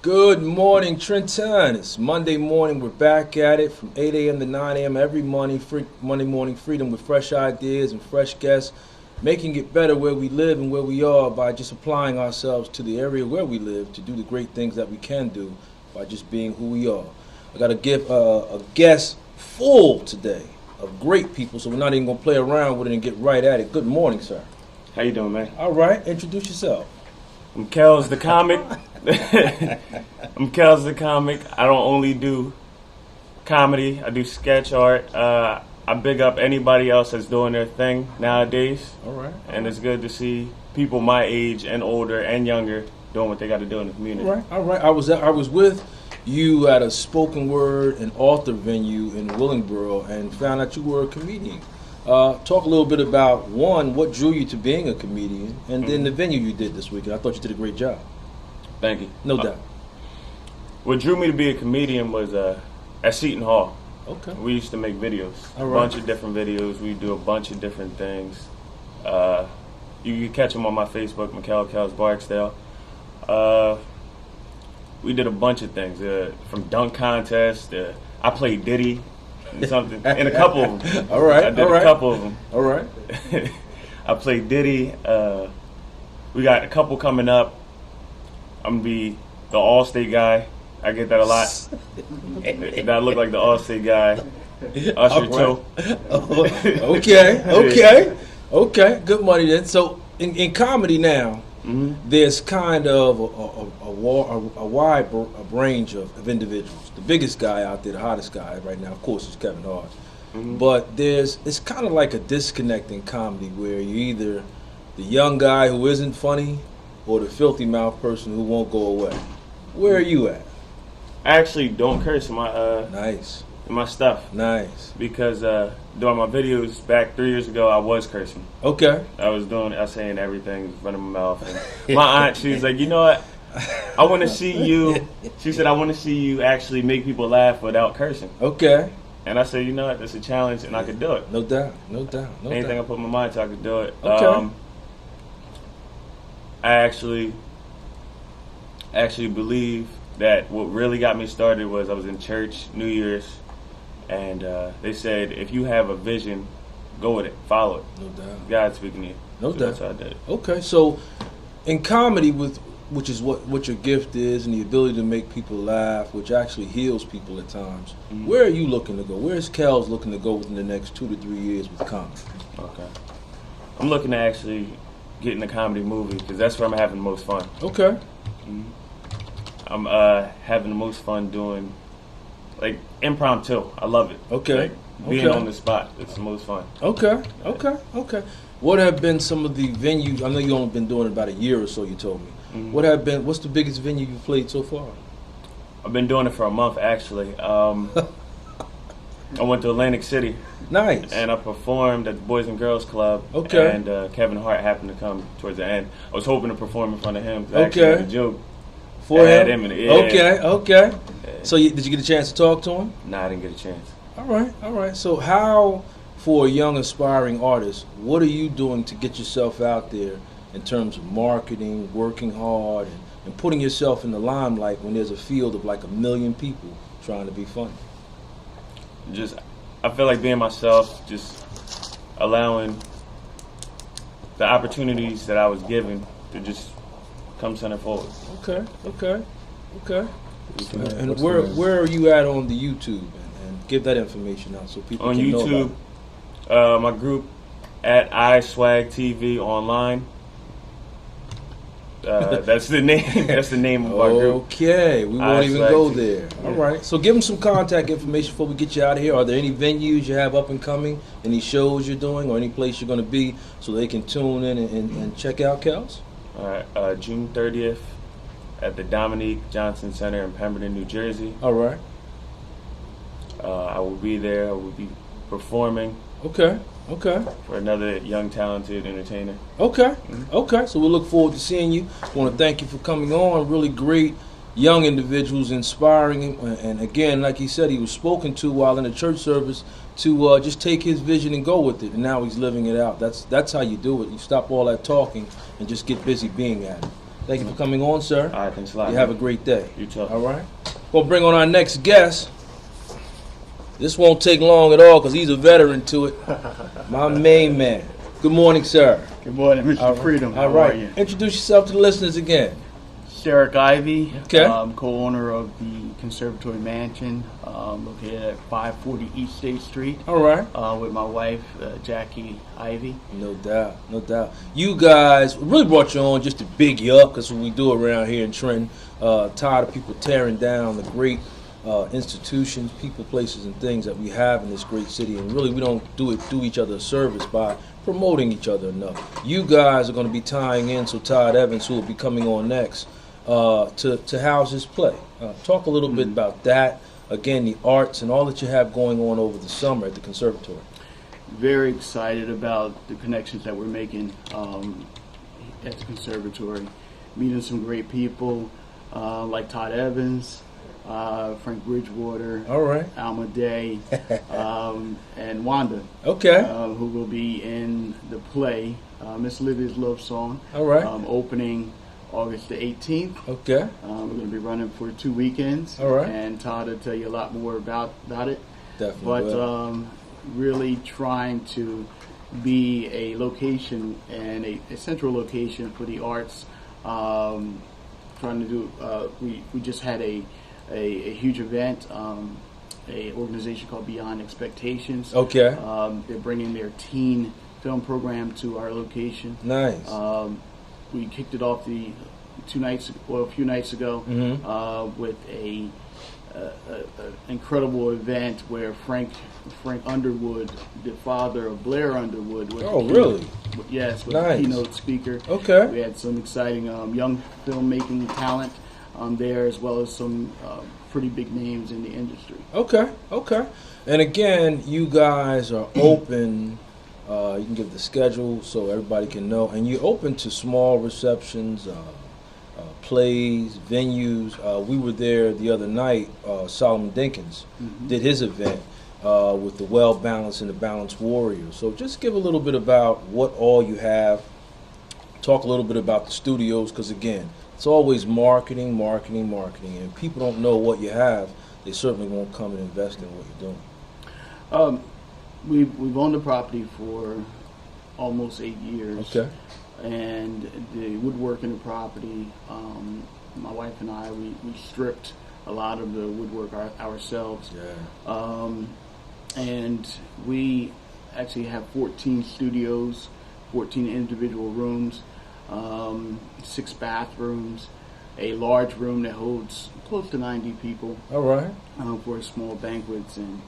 Good morning, Trenton. It's Monday morning. We're back at it from 8 a.m. to 9 a.m. every morning. Monday morning freedom with fresh ideas and fresh guests, making it better where we live and where we are by just applying ourselves to the area where we live to do the great things that we can do by just being who we are. I got to give a guest full today of great people, so we're not even going to play around with it and get right at it. Good morning, sir. How you doing, man? All right. Introduce yourself. I'm Kellz the comic. I'm Kellz the comic. I don't only do comedy. I do sketch art. I big up anybody else that's doing their thing nowadays. All right. And it's good to see people my age and older and younger doing what they got to do in the community. All right. I was with you at a spoken word and author venue in Willingboro and found out you were a comedian. Talk a little bit about, one, what drew you to being a comedian, and then the venue you did this weekend. I thought you did a great job. Thank you. No doubt. What drew me to be a comedian was at Seton Hall. Okay. We used to make videos, All a right. bunch of different videos. We do a bunch of different things. You can catch them on my Facebook, Kellz Barksdale. We did a bunch of things, from dunk contests. I played Diddy and something, and a couple of them. All right. I did a couple of them. All right. I played Diddy. We got a couple coming up. I'm going to be the All-State guy. I get that a lot. That I look like the All-State guy. Usher, too. Okay. Good money then. So in comedy now, there's kind of a wide range of individuals. The biggest guy out there, the hottest guy right now, of course, is Kevin Hart. But it's kind of like a disconnect in comedy where you're either the young guy who isn't funny or the filthy mouth person who won't go away. Where are you at? I actually don't curse in my Nice. in my stuff. Nice. Because during my videos back 3 years ago, I was cursing. Okay. I was saying everything in front of my mouth. And my aunt, she was like, you know what? I want to see you. She said, I want to see you actually make people laugh without cursing. Okay. And I said, you know what? That's a challenge, and I could do it. No doubt. Anything I put my mind to, I could do it. Okay. I actually believe that what really got me started was I was in church New Year's, and they said, if you have a vision, go with it, follow it. No doubt. God's speaking to you. No So doubt. that's how I did it. Okay, so in comedy, which is what your gift is, and the ability to make people laugh, which actually heals people at times. Where are you looking to go? Where's Kellz looking to go within the next 2 to 3 years with comedy? Okay. I'm looking to actually get in a comedy movie because that's where I'm having the most fun. Okay. I'm having the most fun doing like impromptu. I love it. Okay. Like, being on the spot. It's the most fun. Okay. What have been some of the venues? I know you've only been doing it about a year or so. You told me. What's the biggest venue you've played so far? I've been doing it for a month actually. I went to Atlantic City. Nice. And I performed at the Boys and Girls Club. Okay. And Kevin Hart happened to come towards the end. I was hoping to perform in front of him. I actually had a joke. For him in the air. Okay. So did you get a chance to talk to him? Nah, I didn't get a chance. All right. So how, for a young aspiring artist, what are you doing to get yourself out there in terms of marketing, working hard, and putting yourself in the limelight when there's a field of like 1 million people trying to be funny? I feel like being myself, just allowing the opportunities that I was given to just come center forward. Okay. And where are you at on the YouTube? And give that information out so people on can YouTube, know about it. My group at iSwag TV online. That's the name. That's the name of our group. Okay, we won't even iSwag go TV. there. Yeah. All right. So give them some contact information before we get you out of here. Are there any venues you have up and coming? Any shows you're doing, or any place you're going to be, so they can tune in and check out Kellz? All right. June 30th at the Dominique Johnson Center in Pemberton, New Jersey. All right. I will be there. I will be performing. Okay. For another young, talented entertainer. Okay. So we'll look forward to seeing you. I want to thank you for coming on. Really great young individuals, inspiring, and again, like he said, he was spoken to while in a church service to just take his vision and go with it, and now he's living it out. That's how you do it. You stop all that talking and just get busy being at it. Thank you for coming on, sir. All right, thanks a lot. You have a great day. You too. All right. We'll bring on our next guest. This won't take long at all because he's a veteran to it. My main man. Good morning, sir. Good morning, Mr. All right. Freedom. All How right. are you? Introduce yourself to the listeners again. Sterick Ivey, Okay. co-owner of the Conservatory Mansion, located at 540 East State Street. All right. With my wife, Jackie Ivey. No doubt, no doubt. You guys really brought you on just to big you up, because what we do around here in Trenton. Tired of people tearing down the great institutions, people, places, and things that we have in this great city, and really we don't do each other a service by promoting each other enough. You guys are going to be tying in, so Todd Evans, who will be coming on next, to house his play. Talk a little bit about that. Again, the arts and all that you have going on over the summer at the Conservatory. Very excited about the connections that we're making at the Conservatory. Meeting some great people like Todd Evans, Frank Bridgewater, All right. Alma Day, and Wanda. Okay. Who will be in the play, Miss Livy's Love Song. All right. Opening August the 18th. Okay. We're going to be running for 2 weekends. All right. And Todd will tell you a lot more about it. Definitely. But will. really trying to be a location and a central location for the arts. Trying to do, we just had a huge event, a organization called Beyond Expectations. Okay. They're bringing their teen film program to our location. Nice. We kicked it off a few nights ago with a incredible event where Frank Underwood, the father of Blair Underwood, was really? Yes, was Nice. the keynote speaker. Okay. We had some exciting young filmmaking talent there, as well as some pretty big names in the industry. Okay. Okay. And again, you guys are open. You can give the schedule so everybody can know. And you're open to small receptions, plays, venues. We were there the other night. Solomon Dinkins did his event with the Well Balanced and the Balanced Warrior. So just give a little bit about what all you have. Talk a little bit about the studios, because again, it's always marketing, marketing, marketing. And if people don't know what you have, they certainly won't come and invest in what you're doing. We've owned the property for almost 8 years. Okay. And the woodwork in the property, my wife and I, we stripped a lot of the woodwork ourselves. Yeah. And we actually have 14 studios, 14 individual rooms, 6 bathrooms, a large room that holds close to 90 people. All right. For small banquets, and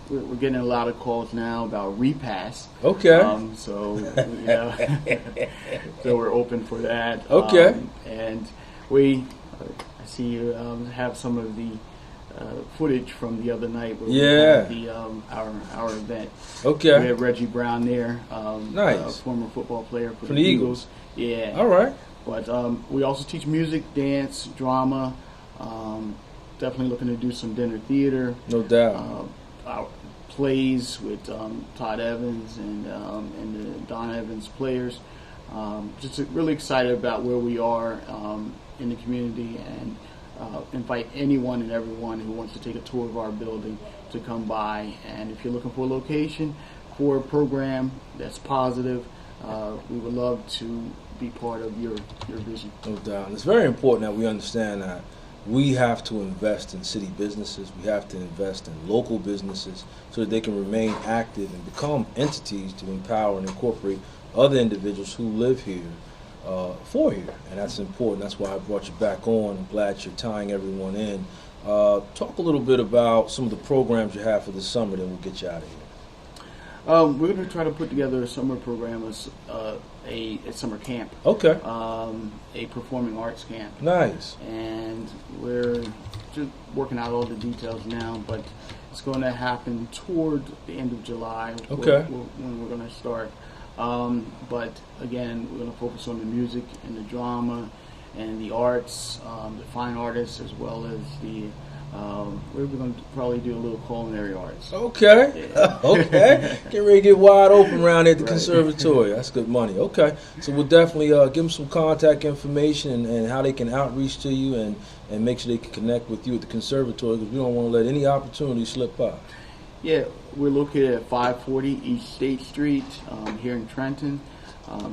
we're getting a lot of calls now about repass. Okay. So so we're open for that. Okay. And I see you have some of the footage from the other night where we had our event. Okay. We have Reggie Brown there, Nice. former football player for From the the Eagles. Yeah. All right. But we also teach music, dance, drama. Definitely looking to do some dinner theater. No doubt. Our plays with Todd Evans and the Don Evans players. Just really excited about where we are in the community, and invite anyone and everyone who wants to take a tour of our building to come by. And if you're looking for a location for a program that's positive, we would love to be part of your vision. No doubt. And it's very important that we understand that we have to invest in city businesses. We have to invest in local businesses so that they can remain active and become entities to empower and incorporate other individuals who live here for here. And that's important. That's why I brought you back on. I'm glad you're tying everyone in. Talk a little bit about some of the programs you have for the summer, then we'll get you out of here. We're going to try to put together a summer program, a summer camp. Okay. A performing arts camp. Nice. And we're just working out all the details now, but it's going to happen toward the end of July. Okay. When we're going to start. But again, we're going to focus on the music and the drama and the arts, the fine artists, as well as the We're going to probably do a little culinary arts. Okay. Yeah. Okay. Get ready to get wide open around there at the Right. Conservatory. That's good money. Okay. So we'll definitely give them some contact information and how they can outreach to you and make sure they can connect with you at the Conservatory, because we don't want to let any opportunity slip by. Yeah, we're located at 540 East State Street here in Trenton,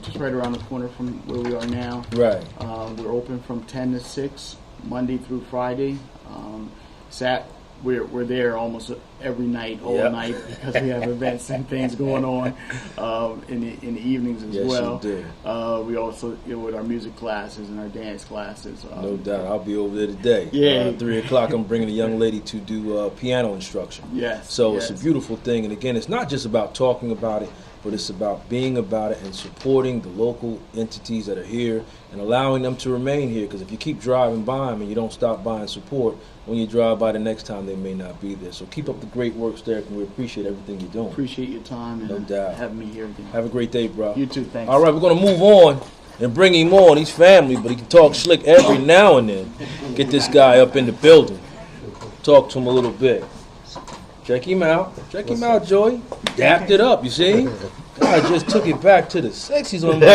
just right around the corner from where we are now. Right. We're open from 10 to 6, Monday through Friday. We're there almost every night, all Yep. night, because we have events and things going on in the evenings as Yes, well. you do. We also with our music classes and our dance classes. No doubt. I'll be over there today. Yeah. 3 o'clock, I'm bringing a young lady to do piano instruction. Yes. So yes. it's a beautiful thing. And again, it's not just about talking about it, but it's about being about it and supporting the local entities that are here and allowing them to remain here. Because if you keep driving by them and you don't stop by and support, when you drive by the next time, they may not be there. So keep up the great work, Sterick, and we appreciate everything you're doing. Appreciate your time and No doubt. having me here again. Have a great day, bro. You too, thanks. All right, we're going to move on and bring him on. He's family, but he can talk slick every now and then. Get this guy up in the building. Talk to him a little bit. Check him out. Check him out, Joey. Dapped it up, you see? God just took it back to the 60s on my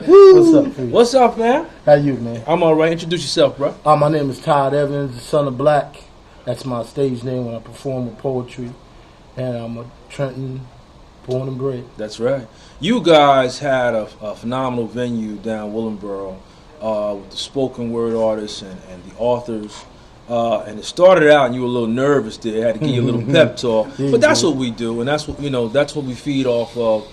What's up, Freedom? What's up, man? How you, man? I'm all right. Introduce yourself, bro. My name is Todd Evans, the son of Black. That's my stage name when I perform with poetry. And I'm a Trenton born and bred. That's right. You guys had a phenomenal venue down Willingboro with the spoken word artists and the authors. And it started out, and you were a little nervous there. Had to give you a little pep talk, but that's what we do, and that's what that's what we feed off of.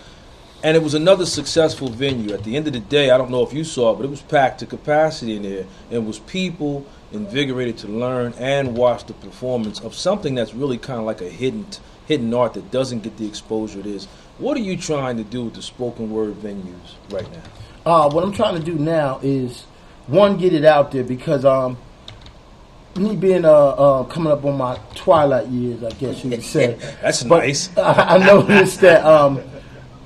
And it was another successful venue. At the end of the day, I don't know if you saw it, but it was packed to capacity in there. And it was people invigorated to learn and watch the performance of something that's really kind of like a hidden art that doesn't get the exposure it is. What are you trying to do with the spoken word venues right now? What I'm trying to do now is, one, get it out there, because me being coming up on my twilight years, I guess you would say. That's But nice. I noticed that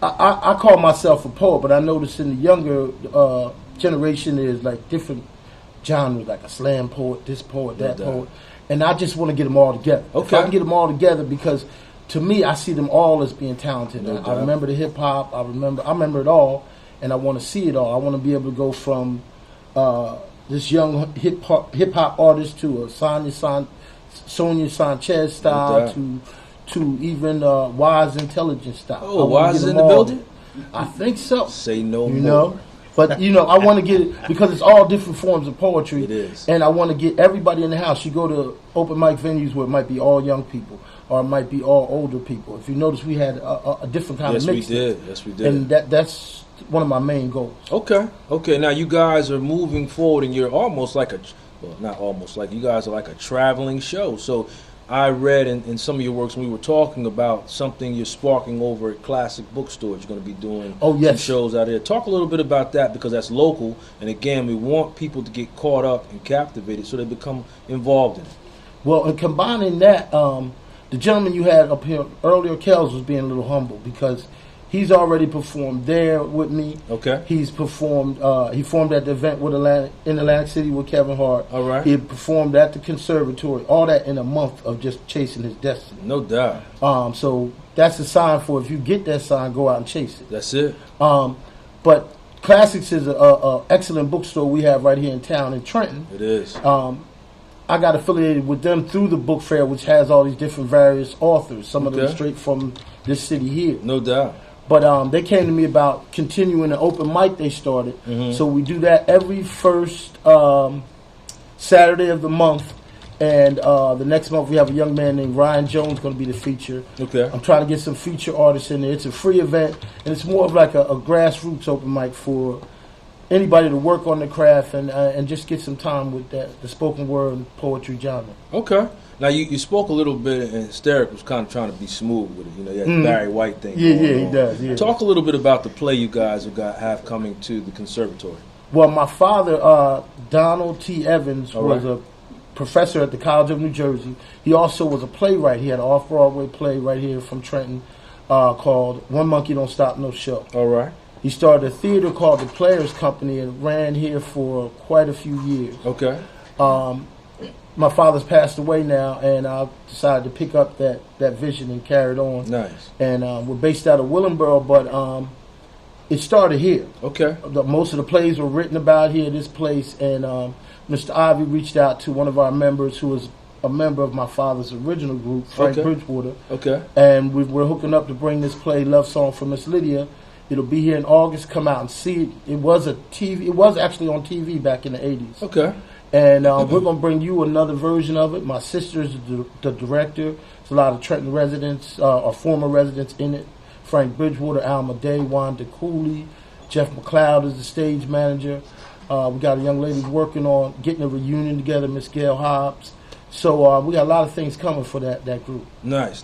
I call myself a poet, but I noticed in the younger generation there's like different genres, like a slam poet, this poet, that No doubt. poet, and I just want to get them all together. If Okay. I can get them all together, because to me, I see them all as being talented. No I doubt. remember the hip hop. I remember it all, and I want to see it all. I want to be able to go from this young hip hop artist to a Sonia Sanchez style to even Wise Intelligence style. I Oh, wanna Wise get is in them the all building? there. I think so. Say no You more. know, but I want to get it because it's all different forms of poetry. It is. And I want to get everybody in the house. You go to open mic venues where it might be all young people or it might be all older people. If you notice, we had a different kind Yes, of we mix. did. Yes, we did. And that's one of my main goals. Okay. Now you guys are moving forward, and you're almost like not almost like, you guys are like a traveling show. So I read in some of your works when we were talking about something you're sparking over at Classic Bookstores. You're going to be doing Oh, yes. some shows out there. Talk a little bit about that, because that's local, and again, we want people to get caught up and captivated so they become involved in it. Well, and combining that, the gentleman you had up here earlier, Kellz, was being a little humble because he's already performed there with me. Okay. He's performed. He formed at the event in Atlantic City with Kevin Hart. All right. He performed at the Conservatory. All that in a month of just chasing his destiny. No doubt. So that's a sign for, if you get that sign, go out and chase it. That's it. But Classics is a excellent bookstore we have right here in town in Trenton. It is. I got affiliated with them through the book fair, which has all these different various authors. Some of them Okay. straight from this city here. No doubt. But they came to me about continuing an open mic they started. Mm-hmm. So we do that every first Saturday of the month. And the next month we have a young man named Ryan Jones going to be the feature. Okay. I'm trying to get some feature artists in there. It's a free event, and it's more of like a grassroots open mic for anybody to work on the craft and just get some time with the spoken word and poetry genre. Okay. Now you spoke a little bit, and Sterick was kind of trying to be smooth with it. You know, he had the Barry White thing. Yeah, going yeah, he on. does. Yeah. Talk a little bit about the play you guys have coming to the Conservatory. Well, my father, Donald T. Evans, All was right. a professor at the College of New Jersey. He also was a playwright. He had an off-Broadway play right here from Trenton called One Monkey Don't Stop No Show. All right. He started a theater called the Players Company and ran here for quite a few years. Okay. my father's passed away now, and I decided to pick up that vision and carry it on. Nice. And we're based out of Willingboro, but it started here. Okay. Most of the plays were written about here, this place, and Mr. Ivey reached out to one of our members who was a member of my father's original group, Frank Bridgewater. Okay. And we're hooking up to bring this play, Love Song for Miss Lydia. It'll be here in August. Come out and see it. It was actually on TV back in the 80s. Okay. And we're going to bring you another version of it. My sister's the director. There's a lot of Trenton residents, or former residents in it. Frank Bridgewater, Alma Day, Wanda Cooley, Jeff McLeod is the stage manager. We got a young lady working on getting a reunion together, Miss Gail Hobbs. So we got a lot of things coming for that group. Nice.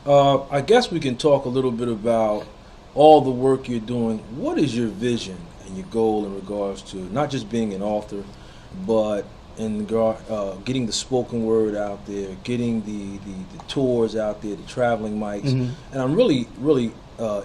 I guess we can talk a little bit about all the work you're doing. What is your vision and your goal in regards to not just being an author, but in getting the spoken word out there, getting the tours out there, the traveling mics. Mm-hmm. And I'm really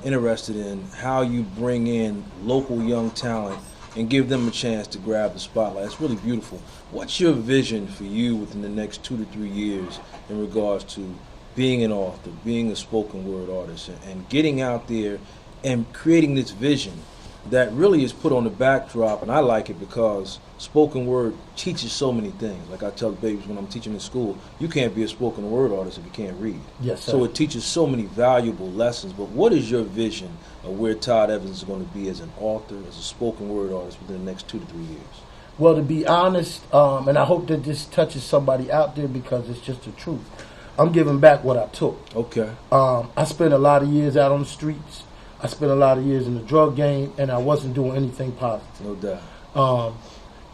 interested in how you bring in local young talent and give them a chance to grab the spotlight. It's really beautiful. What's your vision for you within the next 2 to 3 years in regards to being an author, being a spoken word artist, and getting out there and creating this vision that really is put on the backdrop? And I like it because spoken word teaches so many things. Like I tell the babies when I'm teaching in school, you can't be a spoken word artist if you can't read. Yes, sir. So it teaches so many valuable lessons. But what is your vision of where Todd Evans is going to be as an author, as a spoken word artist within the next 2 to 3 years? Well, to be honest, and I hope that this touches somebody out there because it's just the truth, I'm giving back what I took. Okay. I spent a lot of years out on the streets. I spent a lot of years in the drug game, and I wasn't doing anything positive. No doubt.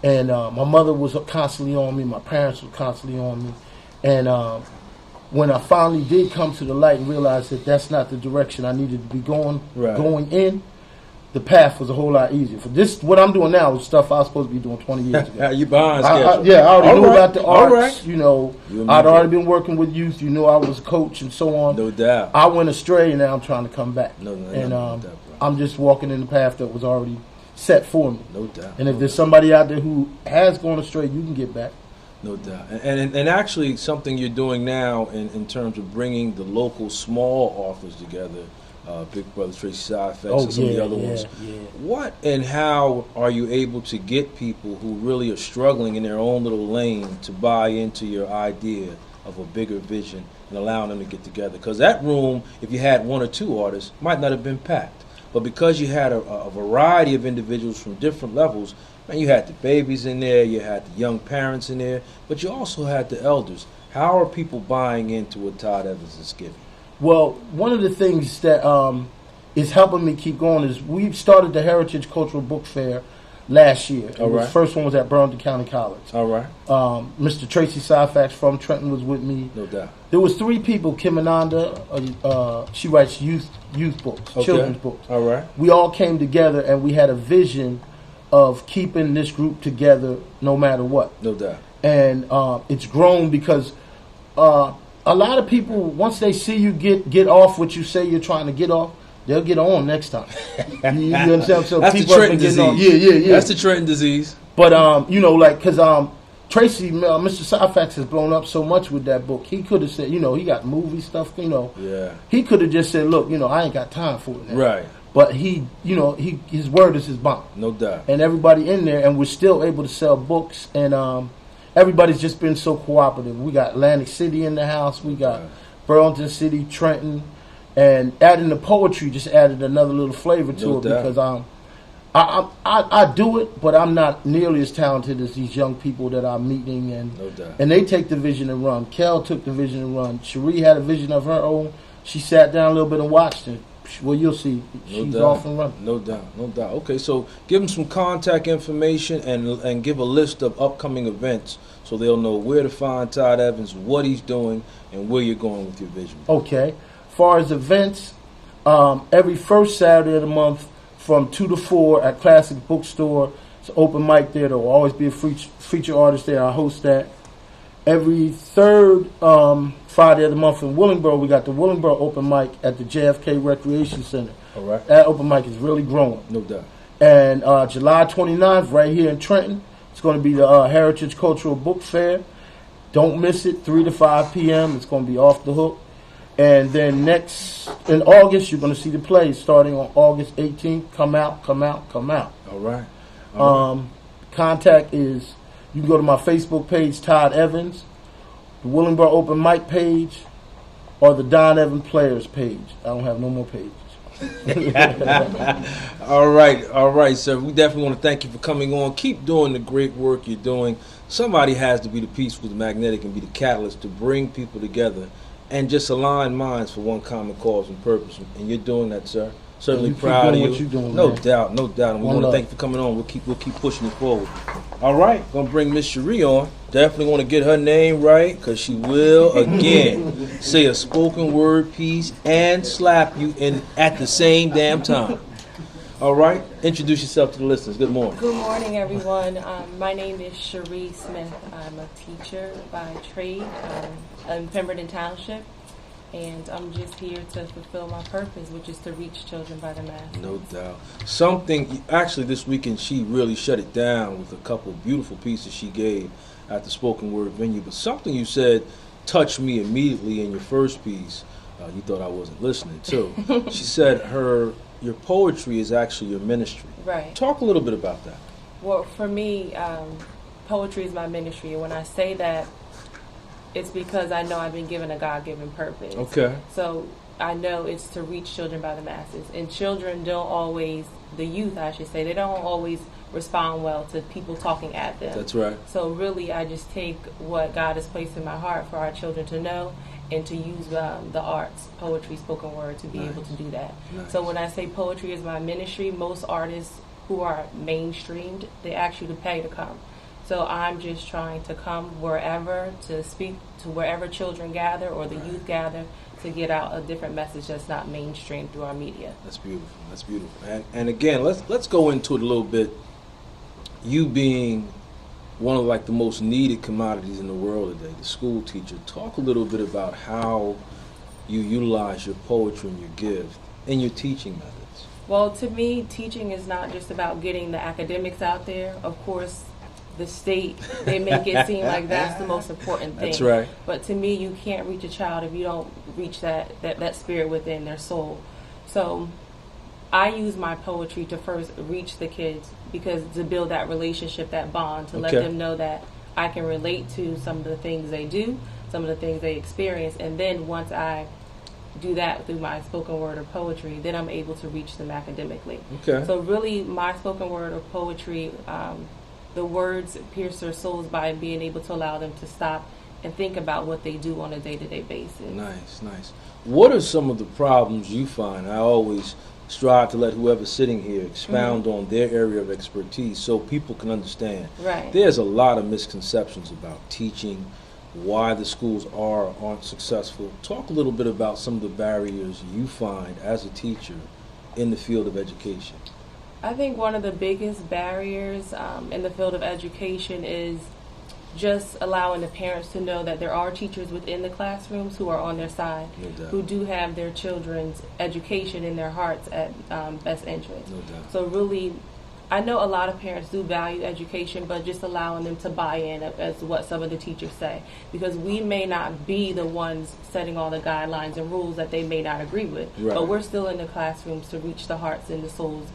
And my mother was constantly on me. My parents were constantly on me. And when I finally did come to the light and realize that that's not the direction I needed to be going in, the path was a whole lot easier. For this, what I'm doing now is stuff I was supposed to be doing 20 years ago. You behind schedule. I already knew about the arts. You know, I'd already been working with youth. You know, I was a coach and so on. No doubt. I went astray, and now I'm trying to come back. No doubt. I'm just walking in the path that was already set for me. No doubt. And if there's somebody out there who has gone astray, you can get back. No doubt. And actually something you're doing now in terms of bringing the local small authors together, Big Brother Tracy Syfax and some of the other ones. Yeah. What and how are you able to get people who really are struggling in their own little lane to buy into your idea of a bigger vision and allowing them to get together? Because that room, if you had 1 or 2 artists, might not have been packed. But because you had a variety of individuals from different levels, man, you had the babies in there, you had the young parents in there, but you also had the elders. How are people buying into what Todd Evans is giving? Well, one of the things that is helping me keep going is we started the Heritage Cultural Book Fair last year. The first one was at Burlington County College. All right. Mr. Tracy Syfax from Trenton was with me. No doubt. There was 3 people. Kim Ananda, she writes youth books, children's books. All right. We all came together and we had a vision of keeping this group together no matter what. No doubt. And it's grown because a lot of people, once they see you get off what you say you're trying to get off, they'll get on next time. You understand? So that's people the Trenton disease. Yeah. That's the Trenton disease. But because Tracy, Mr. Syfax has blown up so much with that book. He could have said, he got movie stuff. Yeah. He could have just said, look, I ain't got time for it now. Right. But his word is his bond. No doubt. And everybody in there, and we're still able to sell books, and everybody's just been so cooperative. We got Atlantic City in the house. We got Burlington City, Trenton, and adding the poetry just added another little flavor to it because I do it, but I'm not nearly as talented as these young people that I'm meeting, and they take the vision and run. Kel took the vision and run. Sherrie had a vision of her own. She sat down a little bit and watched it. Well, you'll see. She's off and running. No doubt. Okay, so give them some contact information and give a list of upcoming events so they'll know where to find Todd Evans, what he's doing, and where you're going with your vision. Okay. As far as events, every first Saturday of the month from 2 to 4 at Classic Bookstore. It's an open mic there. There will always be a feature artist there. I host that. Every third Friday of the month in Willingboro, we got the Willingboro open mic at the JFK Recreation Center. All right. That open mic is really growing. No doubt. And July 29th, right here in Trenton, it's going to be the Heritage Cultural Book Fair. Don't miss it, 3 to 5 p.m. It's going to be off the hook. And then next, in August, you're going to see the play starting on August 18th. Come out, come out, come out. All right. Contact is, you can go to my Facebook page, Todd Evans, the Willingboro Open Mic page, or the Don Evans Players page. I don't have no more pages. All right, sir. We definitely want to thank you for coming on. Keep doing the great work you're doing. Somebody has to be the peaceful, the magnetic, and be the catalyst to bring people together and just align minds for one common cause and purpose. And you're doing that, sir. Certainly You keep proud of doing you. what you're doing, no man. doubt, no doubt. And we One want to love. thank you for coming on. We'll keep pushing it forward. All right, gonna bring Miss Sherrie on. Definitely want to get her name right, because she will again say a spoken word piece and slap you in at the same damn time. All right, introduce yourself to the listeners. Good morning. Good morning, everyone. My name is Sherrie Smith. I'm a teacher by trade in Pemberton Township, and I'm just here to fulfill my purpose, which is to reach children by the mass. No doubt. Something, actually this weekend she really shut it down with a couple of beautiful pieces she gave at the spoken word venue, but something you said touched me immediately in your first piece. You thought I wasn't listening too. She said your poetry is actually your ministry. Right. Talk a little bit about that. Well, for me, poetry is my ministry, and when I say that, it's because I know I've been given a God-given purpose. Okay. So I know it's to reach children by the masses. And children don't always, the youth I should say, they don't always respond well to people talking at them. That's right. So really I just take what God has placed in my heart for our children to know and to use the arts, poetry, spoken word, to be able to do that. Nice. So when I say poetry is my ministry, most artists who are mainstreamed, they ask you to pay to come. So I'm just trying to come wherever, to speak to wherever children gather or the youth gather, to get out a different message that's not mainstream through our media. That's beautiful. That's beautiful. And again, let's go into it a little bit. You being one of like the most needed commodities in the world today, the school teacher. Talk a little bit about how you utilize your poetry and your gift in your teaching methods. Well, to me, teaching is not just about getting the academics out there. Of course, the state, they make it seem like that's the most important thing. That's right. But to me, you can't reach a child if you don't reach that spirit within their soul. So I use my poetry to first reach the kids, because to build that relationship, that bond, to let them know that I can relate to some of the things they do, some of the things they experience. And then once I do that through my spoken word or poetry, then I'm able to reach them academically. Okay. So really, my spoken word or poetry, the words pierce their souls by being able to allow them to stop and think about what they do on a day-to-day basis. Nice, nice. What are some of the problems you find? I always strive to let whoever's sitting here expound on their area of expertise so people can understand. Right. There's a lot of misconceptions about teaching, why the schools are or aren't successful. Talk a little bit about some of the barriers you find as a teacher in the field of education. I think one of the biggest barriers in the field of education is just allowing the parents to know that there are teachers within the classrooms who are on their side, No doubt. who do have their children's education in their hearts at best interest. No doubt. So really, I know a lot of parents do value education, but just allowing them to buy in as what some of the teachers say, because we may not be the ones setting all the guidelines and rules that they may not agree with, Right. but we're still in the classrooms to reach the hearts and the souls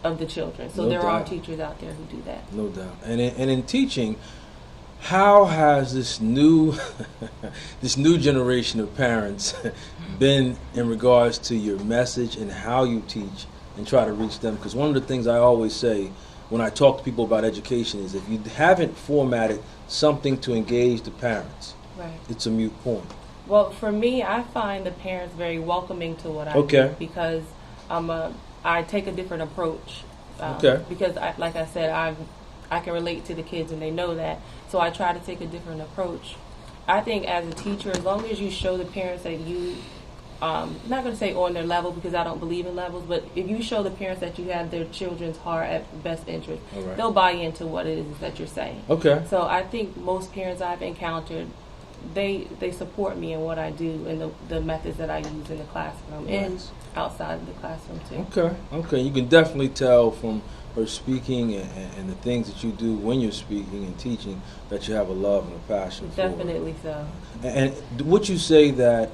of the children. So No there are doubt. teachers out there who do that. No doubt. And in teaching, how has this new this new generation of parents been in regards to your message and how you teach and try to reach them? Because one of the things I always say when I talk to people about education is if you haven't formatted something to engage the parents, Right. it's a moot point. Well, for me, I find the parents very welcoming to what I Okay. do, because I take a different approach. Okay. Because, like I said, I can relate to the kids and they know that. So I try to take a different approach. I think as a teacher, as long as you show the parents that you, I'm not going to say on their level because I don't believe in levels, but if you show the parents that you have their children's heart at best interest, All right. they'll buy into what it is that you're saying. Okay. So I think most parents I've encountered, they support me in what I do and the methods that I use in the classroom and outside of the classroom too. Okay. You can definitely tell from her speaking and the things that you do when you're speaking and teaching that you have a love and a passion for it. Definitely so. And would you say that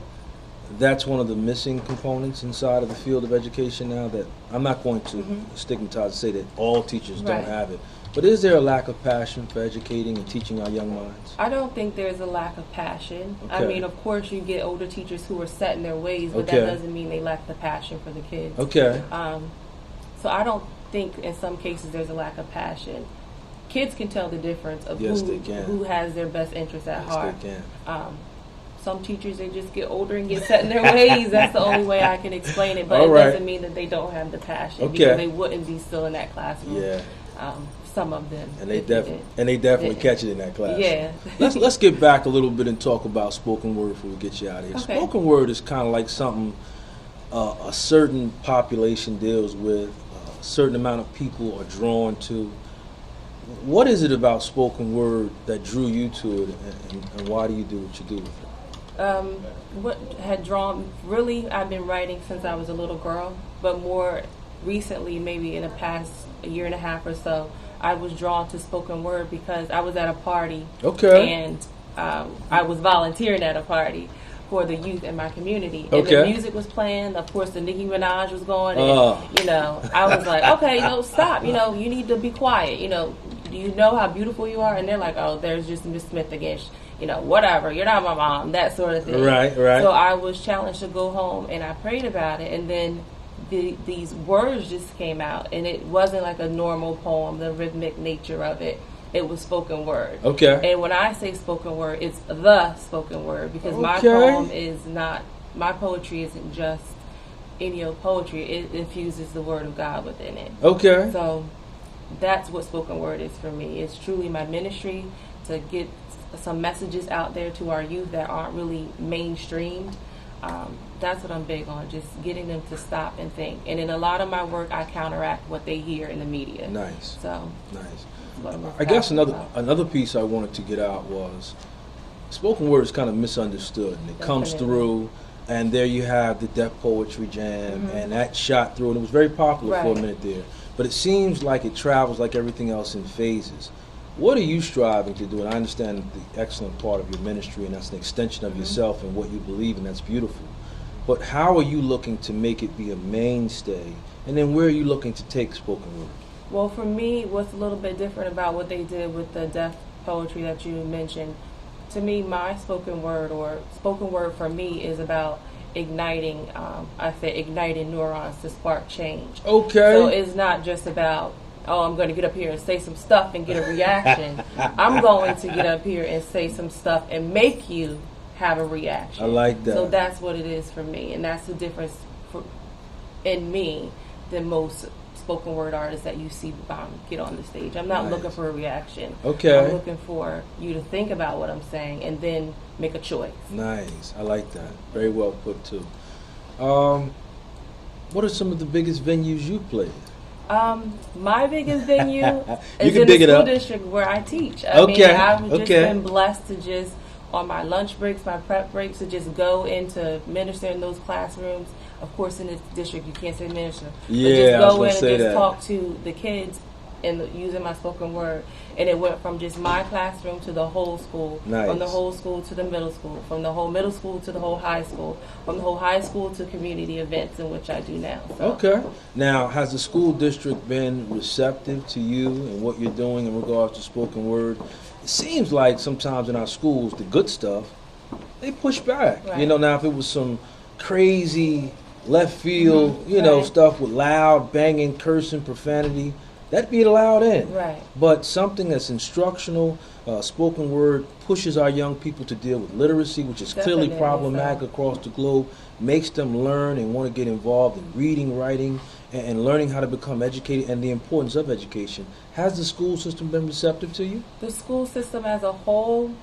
that's one of the missing components inside of the field of education now? That I'm not going to stigmatize and say that all teachers don't have it, but is there a lack of passion for educating and teaching our young minds? I don't think there's a lack of passion. I mean, of course, you get older teachers who are set in their ways, but that doesn't mean they lack the passion for the kids. So I don't think in some cases there's a lack of passion. Kids can tell the difference of who has their best interests at heart. They can. Some teachers, they just get older and get set in their ways. That's the only way I can explain it. But it doesn't mean that they don't have the passion because they wouldn't be still in that classroom. Some of them. And they definitely catch it in that class. Yeah. Let's get back a little bit and talk about spoken word before we get you out of here. Okay. Spoken word is kind of like something a certain population deals with, a certain amount of people are drawn to. What is it about spoken word that drew you to it, and why do you do what you do with it? What had drawn, really, I've been writing since I was a little girl, but more recently, maybe in the past a year and a half or so, I was drawn to spoken word because I was at a party and I was volunteering at a party for the youth in my community. And the music was playing, of course the Nicki Minaj was going, and I was like, okay, stop, you need to be quiet, do you know how beautiful you are? And they're like, oh, there's just Miss Smith again, whatever, you're not my mom, that sort of thing. Right. So I was challenged to go home, and I prayed about it, and then these words just came out, and it wasn't like a normal poem, the rhythmic nature of it. It was spoken word. And when I say spoken word, it's the spoken word, because my poem is not, my poetry isn't just any old poetry. It infuses the word of God within it. So that's what spoken word is for me. It's truly my ministry to get some messages out there to our youth that aren't really mainstreamed. That's what I'm big on, just getting them to stop and think. And in a lot of my work, I counteract what they hear in the media. Nice. So I guess another piece I wanted to get out was spoken word is kind of misunderstood, and it comes through, and there you have the Deaf Poetry Jam, and that shot through, and it was very popular for a minute there. But it seems like it travels like everything else in phases. What are you striving to do? And I understand the excellent part of your ministry, and that's an extension of yourself and what you believe, and that's beautiful. But how are you looking to make it be a mainstay? And then where are you looking to take spoken word? Well, for me, what's a little bit different about what they did with the deaf poetry that you mentioned, to me, my spoken word, or spoken word for me, is about igniting, igniting neurons to spark change. So it's not just about, I'm going to get up here and say some stuff and get a reaction. I'm going to get up here and say some stuff and make you have a reaction. I like that. So that's what it is for me, and that's the difference in me than most spoken word artists that you see get on the stage. I'm not looking for a reaction. I'm looking for you to think about what I'm saying and then make a choice. Nice. I like that. Very well put too. What are some of the biggest venues you played? My biggest venue is in the school district where I teach. I mean, I've just been blessed to just, on my lunch breaks, my prep breaks, to just go into minister in those classrooms. Of course, in this district, you can't say minister. Yeah, but just go in and just talk to the kids and using my spoken word. And it went from just my classroom to the whole school, from the whole school to the middle school, from the whole middle school to the whole high school, from the whole high school to community events, in which I do now. So. Now, has the school district been receptive to you and what you're doing in regards to spoken word? It seems like sometimes in our schools, the good stuff, they push back. Now if it was some crazy left field, stuff with loud, banging, cursing, profanity, that'd be allowed in. But something that's instructional, spoken word, pushes our young people to deal with literacy, which is clearly problematic across the globe, makes them learn and want to get involved in reading, writing, and learning how to become educated, and the importance of education. Has the school system been receptive to you? The school system as a whole,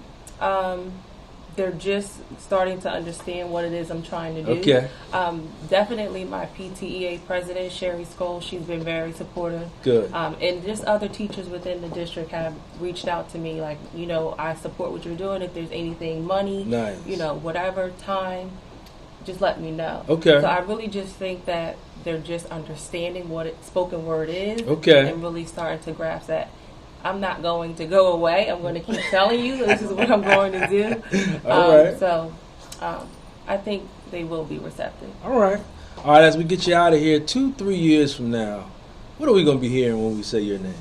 they're just starting to understand what it is I'm trying to do. Okay. Definitely my PTEA president, Sherrie, she's been very supportive. Good. And just other teachers within the district have reached out to me like, you know, I support what you're doing. If there's anything, money, Nice. you know, whatever, time, just let me know. Okay. So I really just think that they're just understanding what spoken word is. Okay. And really starting to grasp that I'm not going to go away. I'm going to keep telling you this is what I'm going to do. All right. So I think they will be receptive. All right. All right, as we get you out of here, 2-3 years from now, what are we going to be hearing when we say your name?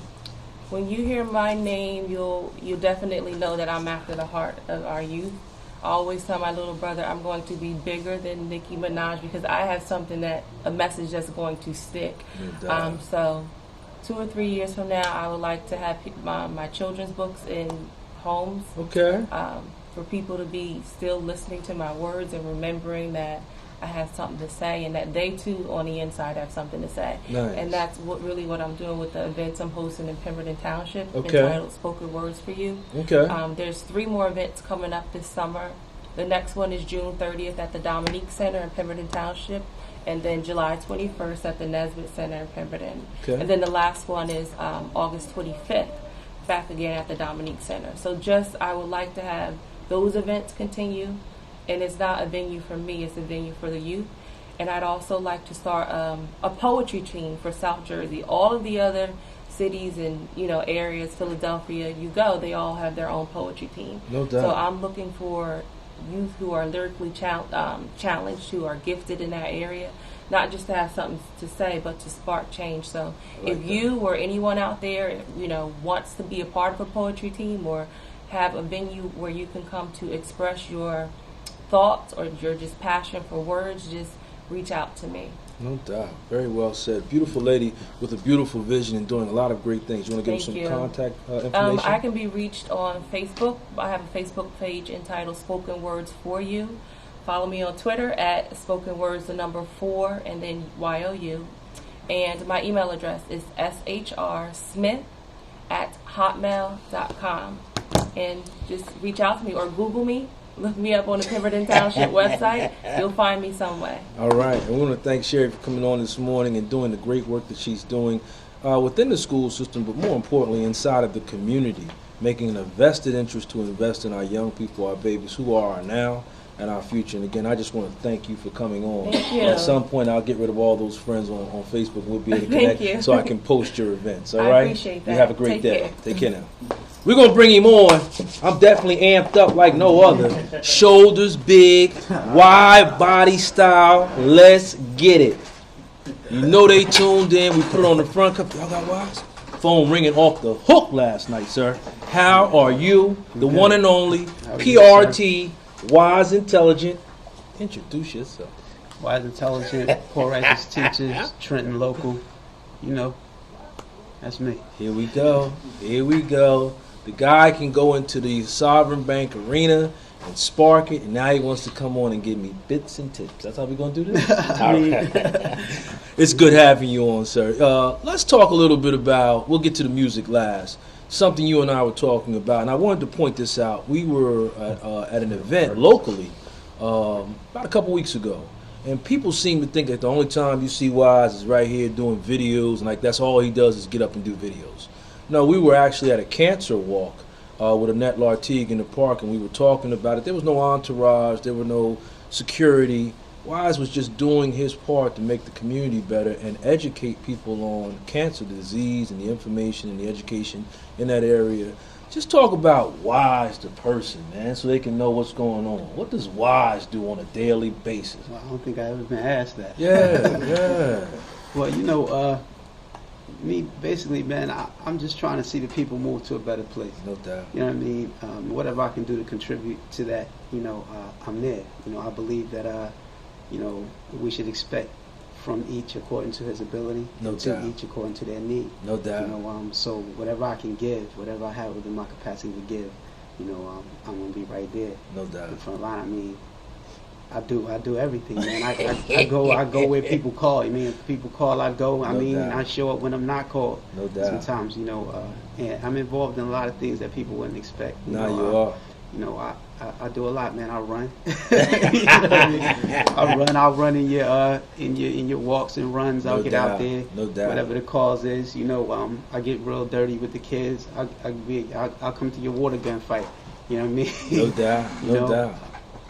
When you hear my name, you'll definitely know that I'm after the heart of our youth. I always tell my little brother I'm going to be bigger than Nicki Minaj because I have a message that's going to stick. So 2 or 3 years from now, I would like to have my children's books in homes. Okay. For people to be still listening to my words and remembering that I have something to say and that they too on the inside have something to say. Nice. And that's what I'm doing with the events I'm hosting in Pemberton Township entitled Spoken Words for You. Okay. There's 3 more events coming up this summer. The next one is June 30th at the Dominique Center in Pemberton Township. And then July 21st at the Nesbitt Center in Pemberton. Okay. And then the last one is August 25th, back again at the Dominique Center. So I would like to have those events continue. And it's not a venue for me, it's a venue for the youth. And I'd also like to start a poetry team for South Jersey. All of the other cities and areas, Philadelphia, they all have their own poetry team. No doubt. So I'm looking for youth who are lyrically challenged, who are gifted in that area, not just to have something to say, but to spark change. So if you or anyone out there, wants to be a part of a poetry team or have a venue where you can come to express your thoughts or your just passion for words, just reach out to me. No doubt. Very well said. Beautiful lady with a beautiful vision and doing a lot of great things. You want to give us some contact information? I can be reached on Facebook. I have a Facebook page entitled Spoken Words for You. Follow me on Twitter at Spoken Words, the number 4, and then YOU. And my email address is shrsmith@hotmail.com. And just reach out to me or Google me. Look me up on the Pemberton Township website. You'll find me some way. All right. And we want to thank Sherrie for coming on this morning and doing the great work that she's doing within the school system, but more importantly, inside of the community, making an vested interest to invest in our young people, our babies, who are our now and our future. And again, I just want to thank you for coming on. Thank you. At some point, I'll get rid of all those friends on Facebook. We'll be able to connect so I can post your events. All right? I appreciate that. You have a great day. Care. Take care now. We're going to bring him on. I'm definitely amped up like no other. Shoulders big, wide body style. Let's get it. You know they tuned in. We put it on the front cover. Y'all got wise? Phone ringing off the hook last night, sir. How are you? The one and only PRT, Wise Intelligent. Introduce yourself. Wise Intelligent, Poor Righteous Teachers, Trenton Local. That's me. Here we go. Here we go. The guy can go into the Sovereign Bank Arena and spark it, and now he wants to come on and give me bits and tips. That's how we're going to do this? All right. It's good having you on, sir. Let's talk a little bit about, we'll get to the music last, something you and I were talking about, and I wanted to point this out. We were at an event locally about a couple weeks ago, and people seem to think that the only time you see Wise is right here doing videos, and like that's all he does is get up and do videos. No, we were actually at a cancer walk with Annette Lartigue in the park, and we were talking about it. There was no entourage. There were no security. Wise was just doing his part to make the community better and educate people on cancer disease and the information and the education in that area. Just talk about Wise the person, man, so they can know what's going on. What does Wise do on a daily basis? Well, I don't think I ever been asked that. Yeah. Well, me, basically, man, I'm just trying to see the people move to a better place. No doubt. You know what I mean? Whatever I can do to contribute to that, I'm there. I believe that, we should expect from each according to his ability, no to doubt. each according to their need. No doubt. So whatever I can give, whatever I have within my capacity to give, I'm going to be right there. No doubt. In front line, I mean, I do everything, man. I go where people call. If people call, I go. I show up when I'm not called. No doubt. Sometimes, and I'm involved in a lot of things that people wouldn't expect. You are. You know, I do a lot, man. I run. You know what I mean? I'll run in your walks and runs. I'll get out there. No doubt. Whatever the cause is, you know, I get real dirty with the kids. I'll come to your water gun fight. You know what I mean? No doubt. No doubt.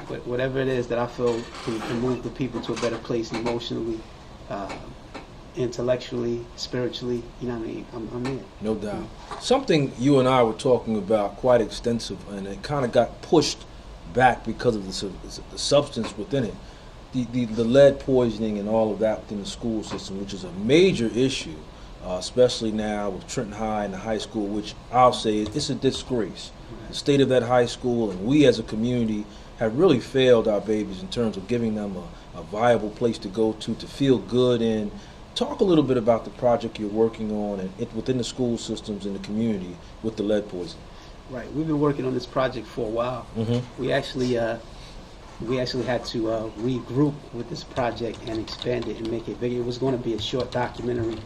But whatever it is that I feel can move the people to a better place emotionally, intellectually, spiritually, you know what I mean? I'm in. No doubt. Something you and I were talking about quite extensive, and it kind of got pushed back because of the substance within it. The lead poisoning and all of that within the school system, which is a major issue, especially now with Trenton High and the high school, which I'll say it's a disgrace. The state of that high school, and we as a community have really failed our babies in terms of giving them a viable place to go to feel good in. Talk a little bit about the project you're working on and within the school systems in the community with the lead poisoning. Right, we've been working on this project for a while. Mm-hmm. We actually had to regroup with this project and expand it and make it bigger. It was going to be a short documentary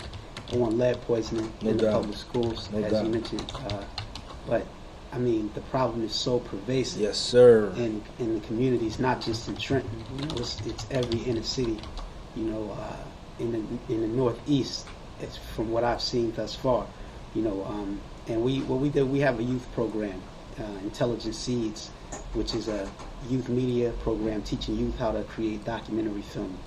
on lead poisoning in the public schools, as you mentioned. But I mean, the problem is so pervasive. Yes, sir. In the communities, not just in Trenton. You know, it's every inner city. You know, in the Northeast, it's from what I've seen thus far. You know, and we have a youth program, Intelligent Seeds, which is a youth media program teaching youth how to create documentary film.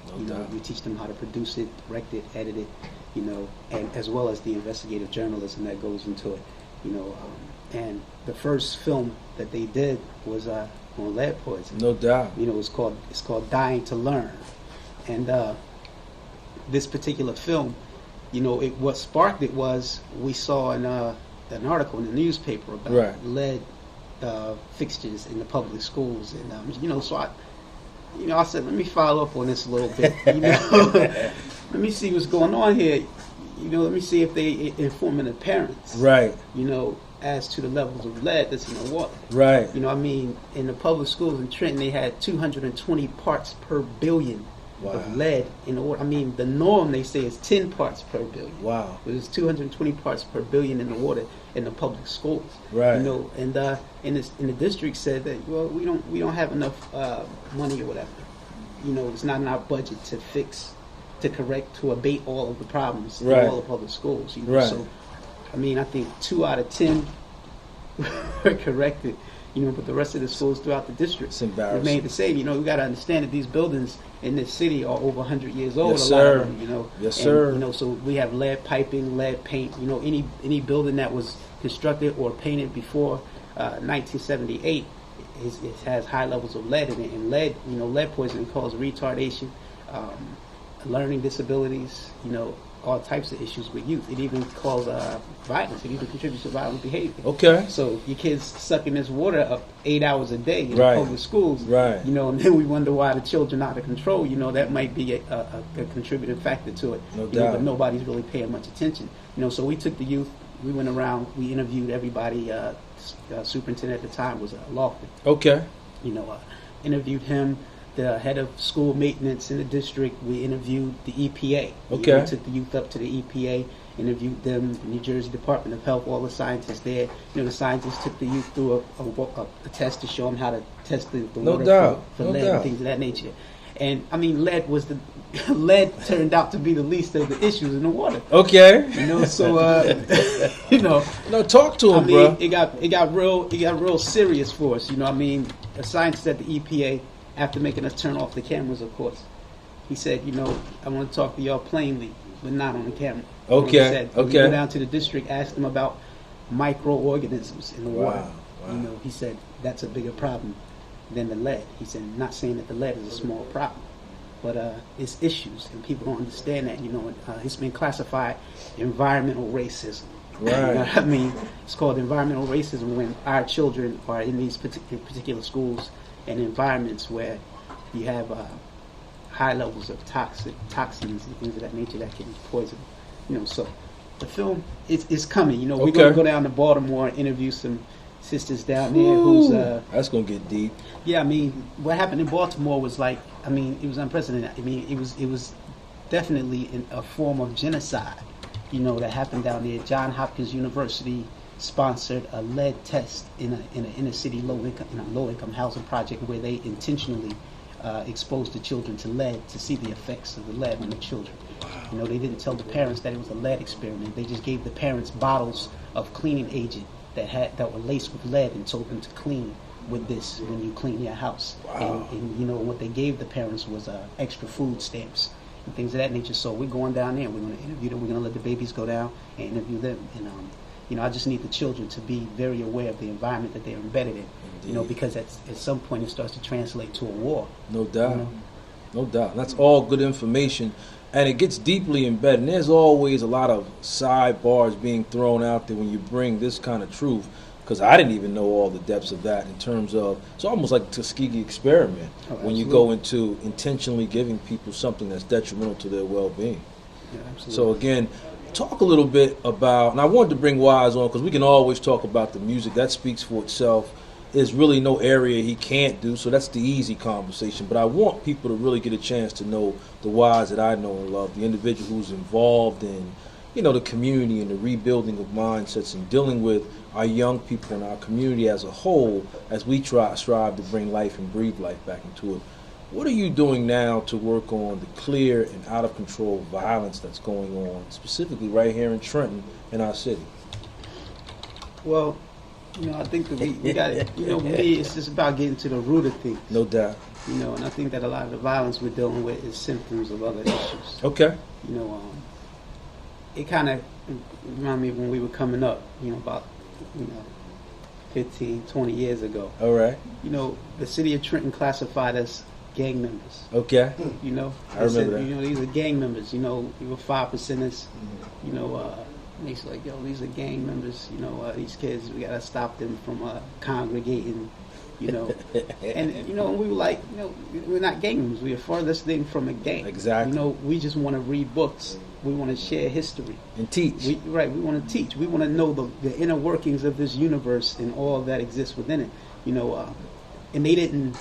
We teach them how to produce it, direct it, edit it. You know, and as well as the investigative journalism that goes into it. You know. And the first film that they did was on lead poisoning. No doubt. You know, it's called Dying to Learn. And this particular film, you know, what sparked it was we saw an article in the newspaper about lead fixtures in the public schools, and you know, so I said, let me follow up on this a little bit. You know, let me see what's going on here. You know, let me see if they informing the parents. Right. You know, as to the levels of lead that's in the water. Right. You know, I mean, in the public schools in Trenton, they had 220 parts per billion of lead in the water. I mean, the norm, they say, is 10 parts per billion. Wow. But it's 220 parts per billion in the water in the public schools. Right. You know, and in the district said that, well, we don't have enough money or whatever. You know, it's not in our budget to correct, to abate all of the problems in all the public schools. You know? So, I mean, I think 2 out of 10 were corrected, you know, but the rest of the schools throughout the district remained the same. You know, we got to understand that these buildings in this city are over 100 years old. Yes, sir. A lot of them, you know. Yes, sir. You know, so we have lead piping, lead paint. You know, any building that was constructed or painted before 1978, it has high levels of lead in it. And lead, you know, lead poisoning causes retardation, learning disabilities, you know, all types of issues with youth. It even causes violence. It even contributes to violent behavior. Okay. So your kids sucking this water up 8 hours a day in public schools. Right. You know, and then we wonder why the children are out of control. You know, that might be a contributing factor to it. No doubt. Know, but nobody's really paying much attention. You know, so we took the youth. We went around. We interviewed everybody. Superintendent at the time was Lofton. Okay. You know, interviewed him. The head of school maintenance in the district. We interviewed the EPA. Okay. We took the youth up to the EPA, interviewed them, the New Jersey Department of Health, all the scientists there. You know, the scientists took the youth through a test to show them how to test the water for lead and things of that nature. And I mean, lead turned out to be the least of the issues in the water. Okay. You know, so you know. No, talk to him, bro. It got real serious for us. You know, I mean, a scientist at the EPA, after making us turn off the cameras, of course, he said, you know, I want to talk to y'all plainly, but not on the camera. Okay. He said, when you go down to the district, ask them about microorganisms in the water. Wow. You know, he said, that's a bigger problem than the lead. He said, not saying that the lead is a small problem, but it's issues, and people don't understand that. You know, it's been classified environmental racism. Right. You know what I mean? It's called environmental racism when our children are in these particular schools and environments where you have high levels of toxins and things of that nature that can poison. You know, so the film is coming. You know, we're going to go down to Baltimore and interview some sisters down there who's that's going to get deep. Yeah, I mean, what happened in Baltimore was like, I mean, it was unprecedented. I mean, it was definitely a form of genocide, you know, that happened down there. Johns Hopkins University, sponsored a lead test in an inner city low income housing project where they intentionally exposed the children to lead to see the effects of the lead on the children. You know, they didn't tell the parents that it was a lead experiment. They just gave the parents bottles of cleaning agent that were laced with lead and told them to clean with this when you clean your house. Wow. And you know, what they gave the parents was extra food stamps and things of that nature. So we're going down there. We're going to interview them. We're going to let the babies go down and interview them. And you know, I just need the children to be very aware of the environment that they're embedded in. Indeed. You know, because at some point it starts to translate to a war. No doubt. You know? No doubt. That's all good information. And it gets deeply embedded. And there's always a lot of sidebars being thrown out there when you bring this kind of truth. Because I didn't even know all the depths of that in terms of, it's almost like a Tuskegee experiment when you go into intentionally giving people something that's detrimental to their well-being. Yeah, absolutely. So again, talk a little bit about, and I wanted to bring Wise on because we can always talk about the music. That speaks for itself. There's really no area he can't do, so that's the easy conversation. But I want people to really get a chance to know the Wise that I know and love, the individual who's involved in, you know, the community and the rebuilding of mindsets and dealing with our young people and our community as a whole as we strive to bring life and breathe life back into it. What are you doing now to work on the clear and out of control violence that's going on, specifically right here in Trenton in our city? Well, you know, I think that we got it. You know, for me, it's just about getting to the root of things. No doubt. You know, and I think that a lot of the violence we're dealing with is symptoms of other issues. Okay. You know, it kind of reminded me of when we were coming up, you know, about, 15, 20 years ago. All right. You know, the city of Trenton classified us gang members. Okay. You know, I remember that. You know, these are gang members. You know, we were 5%ers. You know, it's like, yo, these are gang members. You know, these kids, we gotta stop them from congregating. You know, and you know, we were like, you know, we're not gang members. We're farthest thing from a gang. Exactly. You know, we just want to read books. We want to share history and teach. We want to teach. We want to know the inner workings of this universe and all that exists within it. You know, and they didn't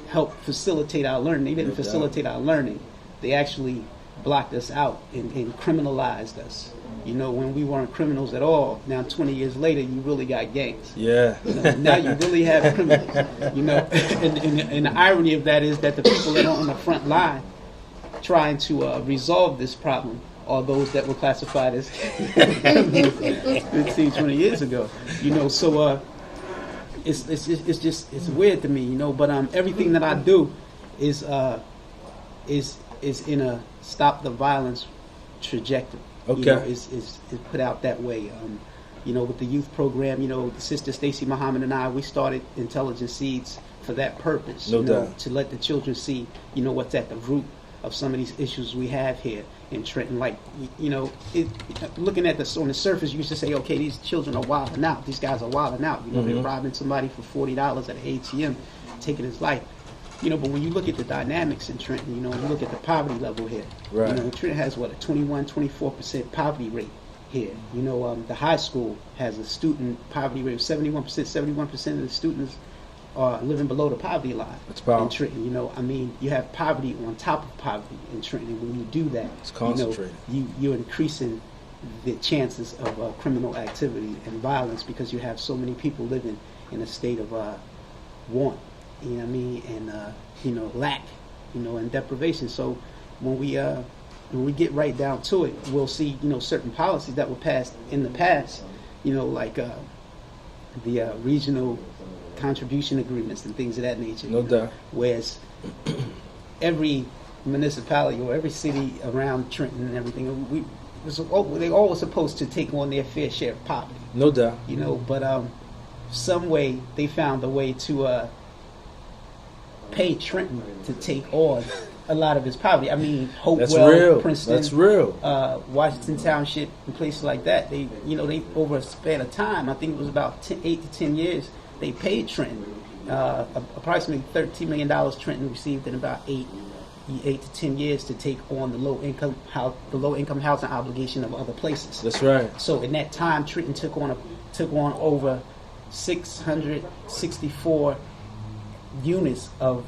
help facilitate our learning. They didn't facilitate our learning. They actually blocked us out and criminalized us. You know, when we weren't criminals at all. Now, 20 years later, you really got gangs. Yeah. You know, now you really have criminals. You know, and the irony of that is that the people that are on the front line trying to resolve this problem are those that were classified as 15, 20 years ago. You know, so it's weird to me. You know, but everything that I do is in a stop the violence trajectory. Okay. You know, is put out that way. You know, with the youth program, you know, Sister Stacy Muhammad and I, we started Intelligent Seeds for that purpose. No you know, doubt. to let the children see, you know, what's at the root of some of these issues we have here in Trenton. Like, you know, looking at this on the surface, you used to say, okay, these children are wilding out. These guys are wilding out. You know, they're robbing somebody for $40 at an ATM, taking his life. You know, but when you look at the dynamics in Trenton, you know, you look at the poverty level here. Right. You know, Trenton has, what, a 24% poverty rate here. You know, the high school has a student poverty rate of 71%. 71% of the students are living below the poverty line. That's powerful. In Trenton, you know, I mean, you have poverty on top of poverty in Trenton. And when you do that, It's concentrated. You know, you're increasing the chances of criminal activity and violence because you have so many people living in a state of want. You know what I mean? And you know, lack, you know, and deprivation. So when we get right down to it, we'll see, you know, certain policies that were passed in the past, you know, like the regional contribution agreements and things of that nature. No doubt. Whereas every municipality or every city around Trenton and everything, they all were supposed to take on their fair share of poverty. No doubt. You know, but some way they found a way to pay Trenton to take on a lot of his poverty. I mean, Hopewell, Princeton, That's real. Washington Township, and places like that. They over a span of time, I think it was about 8 to 10 years, they paid Trenton approximately $13 million. Trenton received in about 8 to 10 years to take on the low income housing obligation of other places. That's right. So in that time, Trenton took on over 664 units of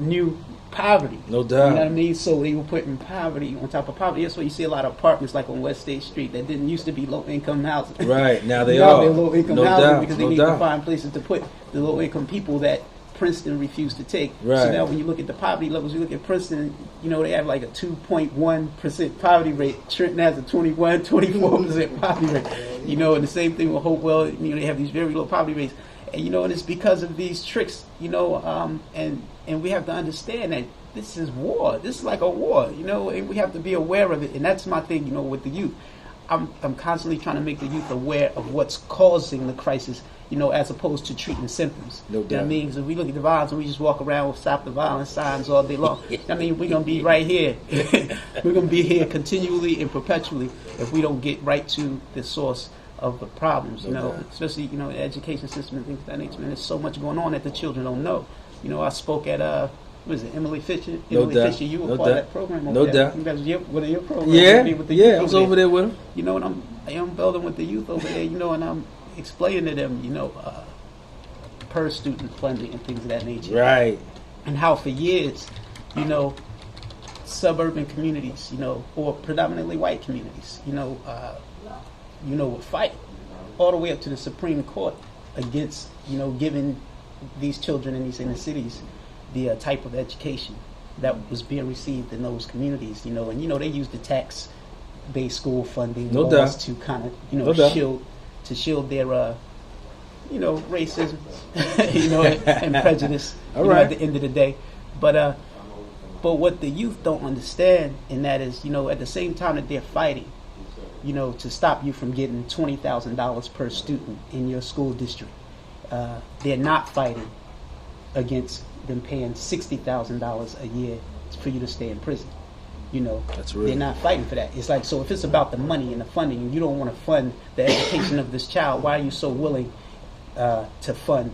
new poverty. No doubt. You know what I mean? So they were putting poverty on top of poverty. That's why you see a lot of apartments like on West State Street that didn't used to be low-income housing. Right, now they now are. they're low-income No housing doubt, because they no need doubt. to find places to put the low-income people that Princeton refused to take. Right. So now when you look at the poverty levels, you look at Princeton, you know, they have like a 2.1% poverty rate. Trenton has a 24% poverty rate. You know, and the same thing with Hopewell, you know, they have these very low poverty rates. And, you know, and it's because of these tricks, you know, and we have to understand that this is war. This is like a war, you know, and we have to be aware of it. And that's my thing, you know, with the youth. I'm constantly trying to make the youth aware of what's causing the crisis, you know, as opposed to treating symptoms. No doubt. You know what I mean? 'Cause if we look at the violence and we just walk around with stop the violence signs all day long, I mean, we're going to be right here. We're going to be here continually and perpetually if we don't get right to the source of the problems, you know, especially, you know, the education system and things of that nature. Man, there's so much going on that the children don't know. You know, I spoke at, what is it, Emily Fisher? Emily Fisher, you were part of that program over there. That was one of your programs. With the youth I was over there with him. You know, and I'm building with the youth over there, you know, and I'm explaining to them, you know, per student funding and things of that nature. Right. And how for years, you know, suburban communities, you know, or predominantly white communities, you know, would fight all the way up to the Supreme Court against, you know, giving these children in these inner cities the type of education that was being received in those communities, you know, and, you know, they used the tax-based school funding laws to kind of, you know, shield their, you know, racism, you know, and prejudice, at the end of the day. But what the youth don't understand, and that is, you know, at the same time that they're fighting, you know, to stop you from getting $20,000 per student in your school district, they're not fighting against them paying $60,000 a year for you to stay in prison. You know, they're not fighting for that. It's like, so if it's about the money and the funding, and you don't want to fund the education of this child, why are you so willing to fund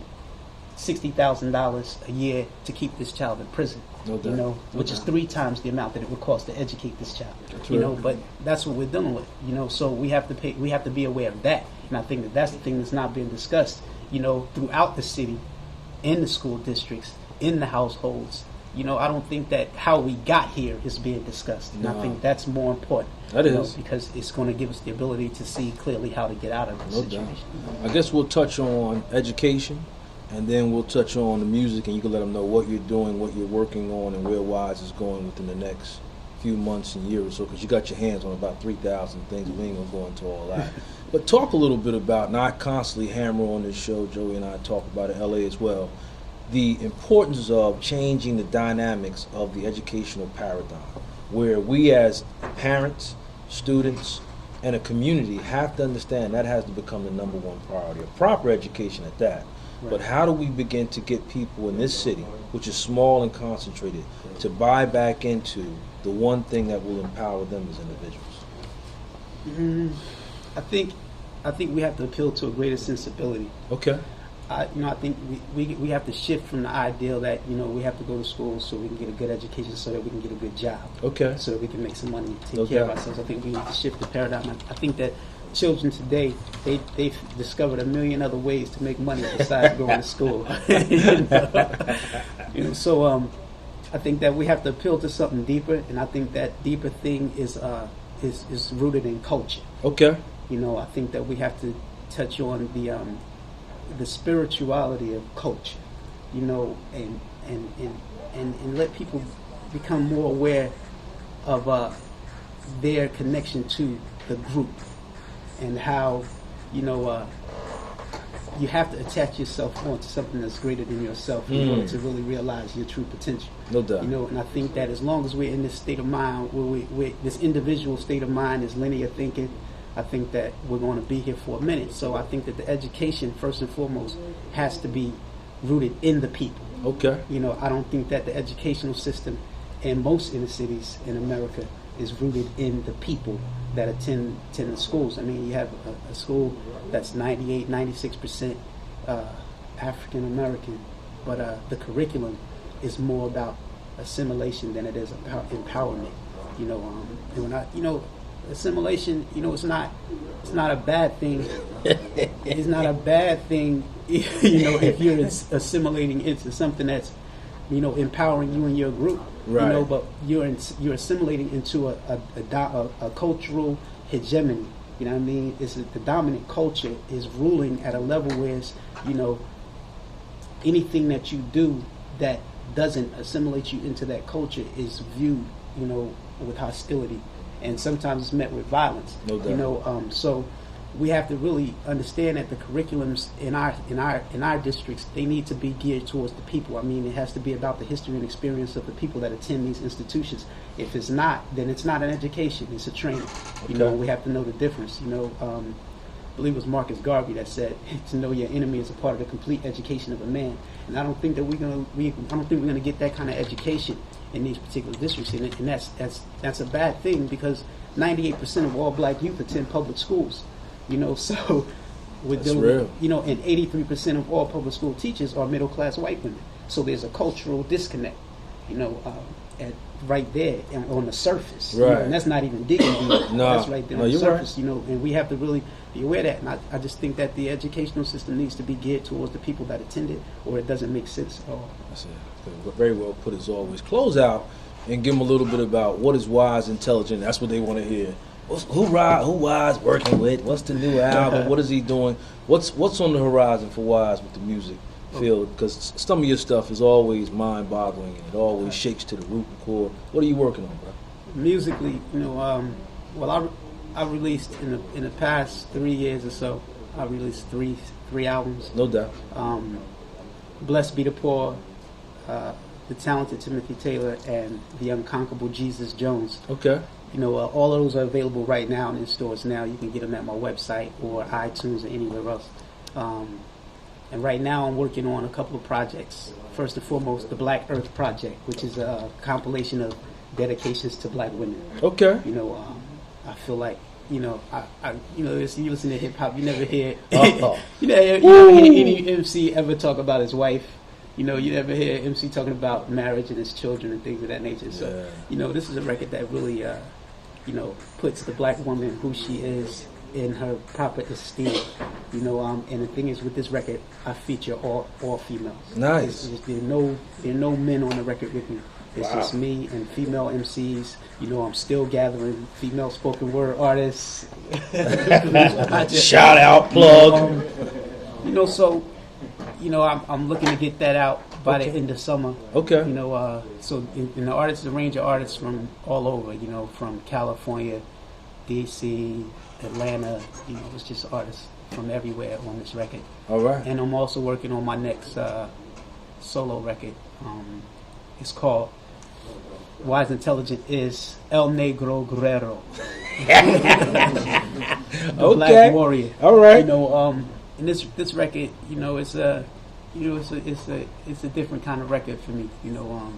$60,000 a year to keep this child in prison? You know, which is 3 times the amount that it would cost to educate this child. You know, but that's what we're dealing with. You know, so we have to be aware of that. And I think that that's the thing that's not being discussed, you know, throughout the city, in the school districts, in the households. You know, I don't think that how we got here is being discussed. And I think that's more important. That is. Because it's going to give us the ability to see clearly how to get out of the situation. I guess we'll touch on education, and then we'll touch on the music, and you can let them know what you're doing, what you're working on, and where Wise is going within the next few months and years or so, because you got your hands on about 3,000 things. We ain't going to go into all that. But talk a little bit about, not constantly hammer on this show, Joey and I talk about it, LA as well, the importance of changing the dynamics of the educational paradigm, where we as parents, students, and a community have to understand that has to become the number one priority, a proper education at that. Right. But how do we begin to get people in this city, which is small and concentrated, to buy back into the one thing that will empower them as individuals? I think we have to appeal to a greater sensibility. Okay. I think we have to shift from the ideal that, you know, we have to go to school so we can get a good education so that we can get a good job. Okay. So that we can make some money and take care of ourselves. I think we need to shift the paradigm. I think that children today, they've discovered a million other ways to make money besides going to school. You know, so I think that we have to appeal to something deeper, and I think that deeper thing is rooted in culture. Okay. You know, I think that we have to touch on the spirituality of culture, you know, and let people become more aware of their connection to the group, and how, you know, you have to attach yourself onto something that's greater than yourself in order to really realize your true potential. No doubt. You know, and I think that as long as we're in this state of mind, where this individual state of mind is linear thinking, I think that we're going to be here for a minute. So I think that the education, first and foremost, has to be rooted in the people. Okay. You know, I don't think that the educational system in most inner cities in America is rooted in the people that attend the schools. I mean, you have a school that's 98, 96% African American, but the curriculum is more about assimilation than it is about empowerment. You know, and when assimilation, it's not a bad thing. It's not a bad thing, if you're assimilating into something that's, empowering you and your group. Right. But you're assimilating into a cultural hegemony. You know what I mean? The dominant culture is ruling at a level where it's, anything that you do that doesn't assimilate you into that culture is viewed, with hostility, and sometimes it's met with violence. No doubt. So we have to really understand that the curriculums in our districts, they need to be geared towards the people. I mean, it has to be about the history and experience of the people that attend these institutions. If it's not, then it's not an education; it's a training. Okay. We have to know the difference. I believe it was Marcus Garvey that said, "To know your enemy is a part of the complete education of a man." And I don't think that we're gonna get that kind of education in these particular districts, and that's a bad thing, because 98% of all black youth attend public schools. So with That's them, real. and 83% of all public school teachers are middle class white women. So there's a cultural disconnect, right there and on the surface. Right. And that's not even digging deep. No. That's right there No, on the you're surface. And we have to really be aware of that. And I just think that the educational system needs to be geared towards the people that attend it, or it doesn't make sense at all. That's it. Very well put, as always. Close out and give them a little bit about what is Wise Intelligent. That's what they want to hear. Who Wise working with? What's the new album? What is he doing? What's on the horizon for Wise with the music field? Because some of your stuff is always mind-boggling, and it always shakes to the root and core. What are you working on, bro? Musically, I released in the past 3 years or so. I released three albums. No doubt. Blessed Be the Poor, The Talented Timothy Taylor, and The Unconquerable Jesus Jones. Okay. All of those are available right now in stores now. You can get them at my website or iTunes or anywhere else. And right now I'm working on a couple of projects. First and foremost, the Black Earth Project, which is a compilation of dedications to black women. Okay. I feel like, you listen to hip hop, you never hear, Uh-oh. you never hear any MC ever talk about his wife. You never hear MC talking about marriage and his children and things of that nature. So, this is a record that really, puts the black woman, who she is, in her proper esteem. And the thing is, with this record, I feature all females. Nice. There are no men on the record with me. It's just me and female MCs. I'm still gathering female spoken word artists. Shout out, plug. So, I'm looking to get that out by the end of summer. Okay. So in the artists, the range of artists from all over, from California, DC, Atlanta, it's just artists from everywhere on this record. All right. And I'm also working on my next solo record. It's called Wise Intelligent is El Negro Guerrero. The Black Warrior. All right. And this record, it's a different kind of record for me.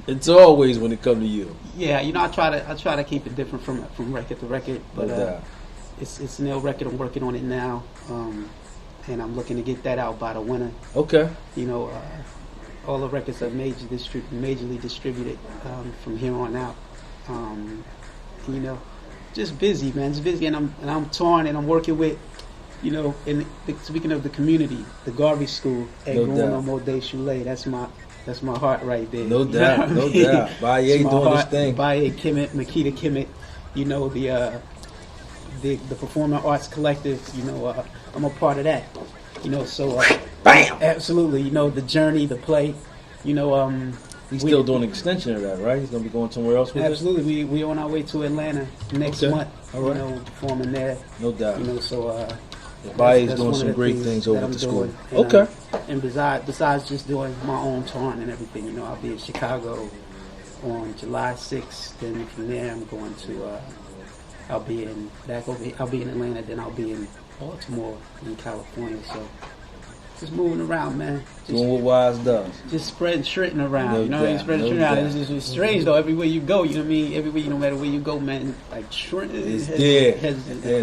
It's always when it comes to you. Yeah, I try to keep it different from record to record, but it's an ill record. I'm working on it now, and I'm looking to get that out by the winter. Okay. All the records are majorly distributed from here on out. Just busy, man. Just busy, and I'm torn, and I'm working with, speaking of the community, the Garvey School at Growing Day Choulet. That's my heart right there. No doubt, no doubt. Baye doing his thing. Baye Kemet, Makita Kemet, the Performing Arts Collective. I'm a part of that. So bam. Absolutely. The journey, the play. He's still doing an extension of that, right? He's gonna be going somewhere else with absolutely. We on our way to Atlanta next month. All right. Performing there. No doubt. So. Baye is doing some great things over at the school. Okay. And besides just doing my own touring and everything, I'll be in Chicago on July 6th. Then from there, I'm going to. I'll be in Atlanta. Then I'll be in Baltimore, in California. So just moving around, man. Doing what Wise does. Just spreading shitting around. No Spreading around. It's strange though. Everywhere you go, you know what I mean. Everywhere, no matter where you go, man. Like it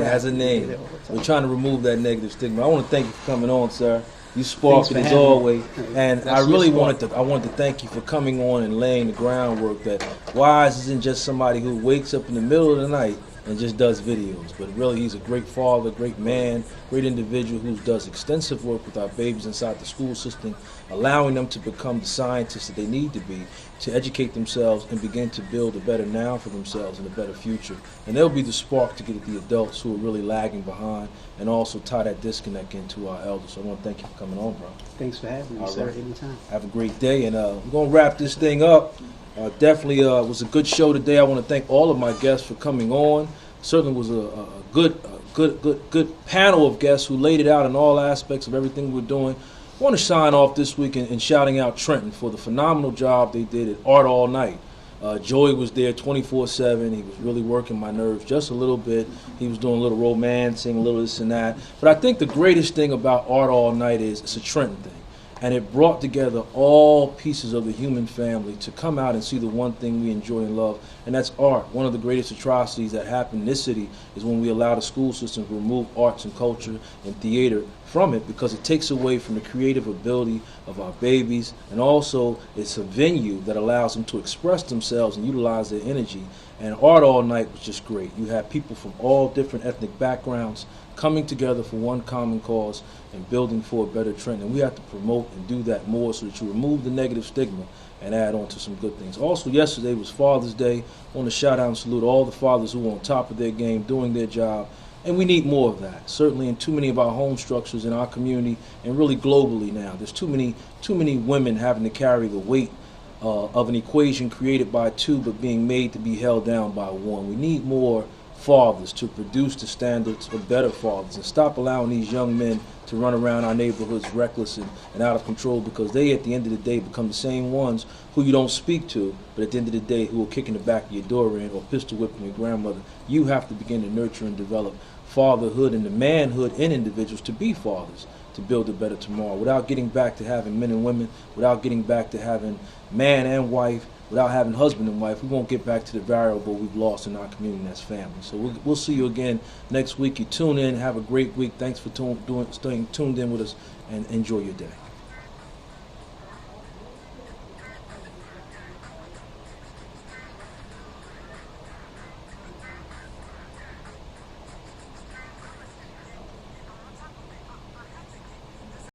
has a name. We're trying to remove that negative stigma. I want to thank you for coming on, sir. You sparked it as always, and I wanted to thank you for coming on and laying the groundwork that Wise isn't just somebody who wakes up in the middle of the night and just does videos. But really, he's a great father, great man, great individual who does extensive work with our babies inside the school system, allowing them to become the scientists that they need to be, to educate themselves and begin to build a better now for themselves and a better future. And they'll be the spark to get at the adults who are really lagging behind and also tie that disconnect into our elders. So I want to thank you for coming on, bro. Thanks for having me, sir. Anytime. Have a great day, and we're going to wrap this thing up. Definitely was a good show today. I want to thank all of my guests for coming on. Certainly was a good panel of guests who laid it out in all aspects of everything we're doing. I want to sign off this week in shouting out Trenton for the phenomenal job they did at Art All Night. Joey was there 24/7. He was really working my nerves just a little bit. He was doing a little romancing, a little this and that. But I think the greatest thing about Art All Night is it's a Trenton thing. And it brought together all pieces of the human family to come out and see the one thing we enjoy and love, and that's art. One of the greatest atrocities that happen in this city is when we allow the school system to remove arts and culture and theater from it, because it takes away from the creative ability of our babies, and also it's a venue that allows them to express themselves and utilize their energy. And Art All Night was just great. You had people from all different ethnic backgrounds coming together for one common cause and building for a better Trenton. And we have to promote and do that more so that you remove the negative stigma and add on to some good things. Also, yesterday was Father's Day. I want to shout out and salute all the fathers who are on top of their game, doing their job. And we need more of that. Certainly in too many of our home structures in our community and really globally now. There's too many women having to carry the weight of an equation created by two but being made to be held down by one. We need more fathers to produce the standards of better fathers and stop allowing these young men to run around our neighborhoods reckless and out of control, because they at the end of the day become the same ones who you don't speak to, but at the end of the day who will kick in the back of your door in or pistol whipping your grandmother. You have to begin to nurture and develop fatherhood and the manhood in individuals to be fathers, to build a better tomorrow, without getting back to having men and women, without getting back to having man and wife, without having husband and wife. We won't get back to the variable we've lost in our community, and that's family. So we'll see you again next week. You tune in. Have a great week. Thanks for staying tuned in with us, and enjoy your day.